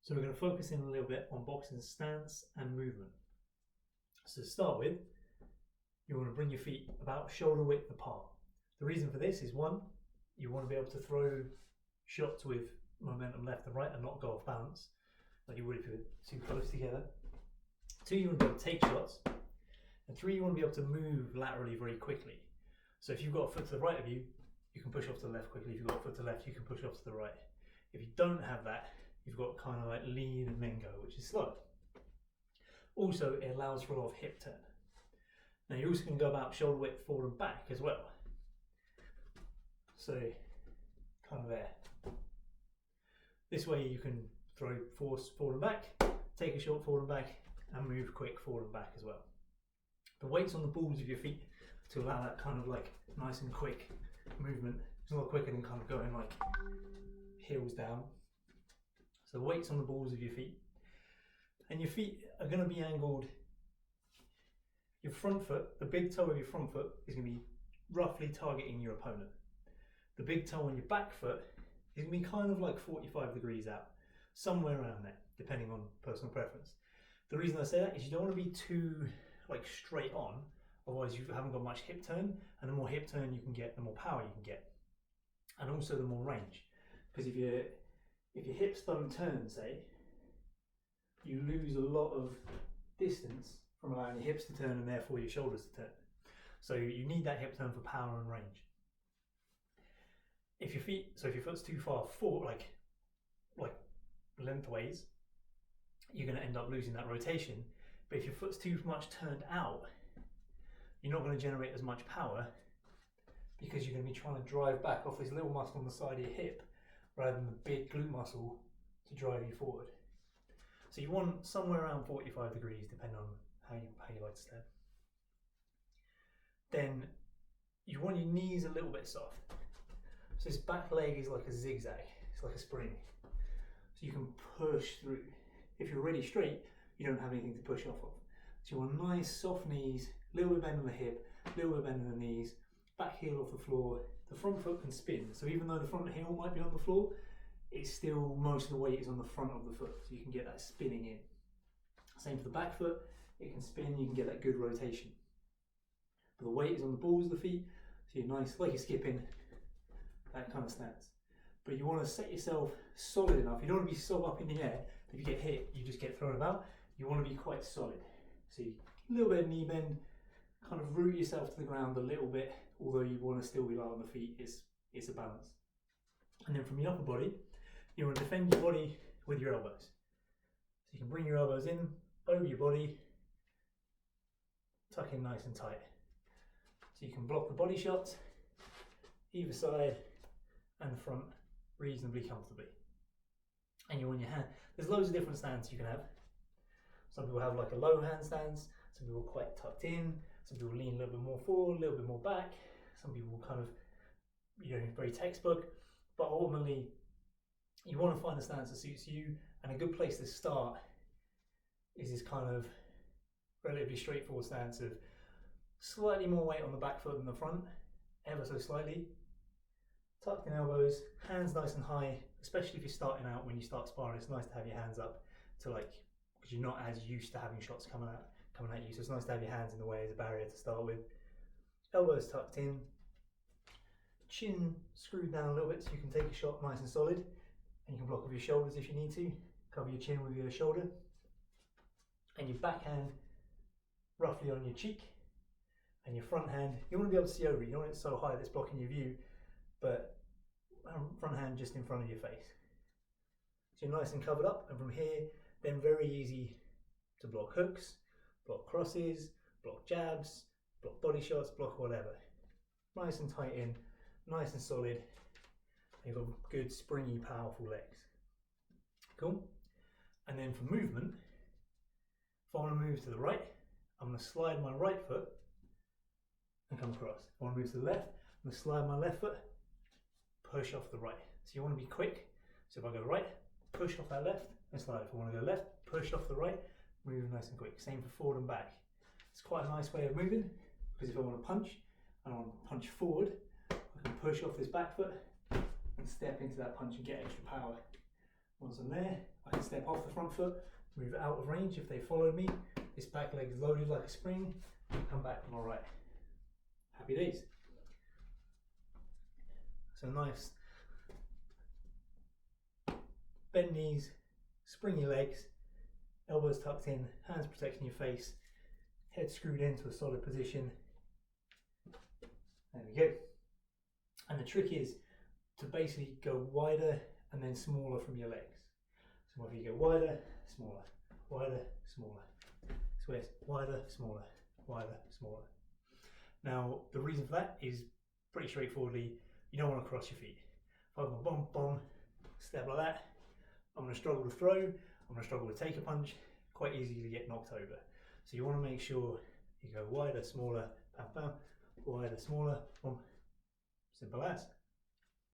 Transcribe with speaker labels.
Speaker 1: So we're going to focus in a little bit on boxing stance and movement. So to start with, you want to bring your feet about shoulder width apart. The reason for this is one, you want to be able to throw shots with momentum left and right and not go off balance, like you would if you were too close together. Two, you want to be able to take shots. And three, you want to be able to move laterally very quickly. So if you've got a foot to the right of you, you can push off to the left quickly. If you've got a foot to the left, you can push off to the right. If you don't have that, you've got kind of like lean and then go, which is slow. Also, it allows for a lot of hip turn. Now you're also going to go about shoulder width forward and back as well. So, kind of there. This way you can throw force forward and back, take a shot forward and back, and move quick forward and back as well. The weight's on the balls of your feet to allow that kind of like nice and quick movement. It's a lot quicker than kind of going like heels down. So the weight's on the balls of your feet. And your feet are going to be angled. Your front foot, the big toe of your front foot is going to be roughly targeting your opponent. The big toe on your back foot is going to be kind of like 45 degrees out, somewhere around there, depending on personal preference. The reason I say that is you don't want to be too like straight on, otherwise you haven't got much hip turn, and the more hip turn you can get, the more power you can get, and also the more range. Because if your hips don't turn, say, you lose a lot of distance from allowing your hips to turn and therefore your shoulders to turn. So you need that hip turn for power and range. If your foot's too far forward, like lengthways, you're going to end up losing that rotation. But if your foot's too much turned out, you're not going to generate as much power because you're going to be trying to drive back off this little muscle on the side of your hip rather than the big glute muscle to drive you forward. So you want somewhere around 45 degrees, depending on how you like to stand. Then you want your knees a little bit soft. So this back leg is like a zigzag, it's like a spring. So you can push through. If you're already straight, you don't have anything to push off of. So you want nice soft knees, a little bit bend on the hip, a little bit bend on the knees, back heel off the floor. The front foot can spin. So even though the front heel might be on the floor, it's still, most of the weight is on the front of the foot. So you can get that spinning in. Same for the back foot, it can spin, you can get that good rotation. But the weight is on the balls of the feet, so you're nice, like you're skipping, that kind of stance. But you want to set yourself solid enough. You don't want to be so up in the air that if you get hit, you just get thrown about. You want to be quite solid. So a little bit of knee bend, kind of root yourself to the ground a little bit, although you want to still be light on the feet. It's a balance. And then from your upper body, you want to defend your body with your elbows. So you can bring your elbows in, over your body, tuck in nice and tight. So you can block the body shots, either side and front, reasonably comfortably. And you want your hand, there's loads of different stances you can have. Some people have like a low hand stance, some people are quite tucked in, some people lean a little bit more forward, a little bit more back, some people kind of, very textbook, but ultimately you want to find a stance that suits you, and a good place to start is this kind of relatively straightforward stance of slightly more weight on the back foot than the front, ever so slightly, tucked in elbows, hands nice and high, especially if you're starting out. When you start sparring, it's nice to have your hands up to because you're not as used to having shots coming at you, so it's nice to have your hands in the way as a barrier to start with. Elbows tucked in, chin screwed down a little bit so you can take a shot nice and solid, and you can block with your shoulders if you need to, cover your chin with your shoulder, and your backhand roughly on your cheek, and your front hand, you want to be able to see over it. You don't want it so high that it's blocking your view, but front hand just in front of your face. So you're nice and covered up, and from here, then very easy to block hooks, block crosses, block jabs, block body shots, block whatever. Nice and tight in, nice and solid. You've got good, springy, powerful legs. Cool? And then for movement, if I want to move to the right, I'm going to slide my right foot and come across. If I want to move to the left, I'm going to slide my left foot, push off the right. So you want to be quick. So if I go right, push off that left and slide. If I want to go left, push off the right, move nice and quick. Same for forward and back. It's quite a nice way of moving, because if I want to punch and I want to punch forward, I can push off this back foot and step into that punch and get extra power. Once I'm there, I can step off the front foot, move out of range if they followed me. This back leg is loaded like a spring, and come back on my right. Happy days. So nice. Bend knees, springy legs, elbows tucked in, hands protecting your face, head screwed into a solid position. There we go. And the trick is to basically go wider and then smaller from your legs. So whether you go wider, smaller, wider, smaller. So it's wider, smaller, wider, smaller. Now the reason for that is pretty straightforwardly, you don't want to cross your feet. If I go bum bum, step like that, I'm going to struggle to throw, I'm going to struggle to take a punch, quite easy to get knocked over. So you want to make sure you go wider, smaller, bam bam, wider, smaller, boom. Simple as.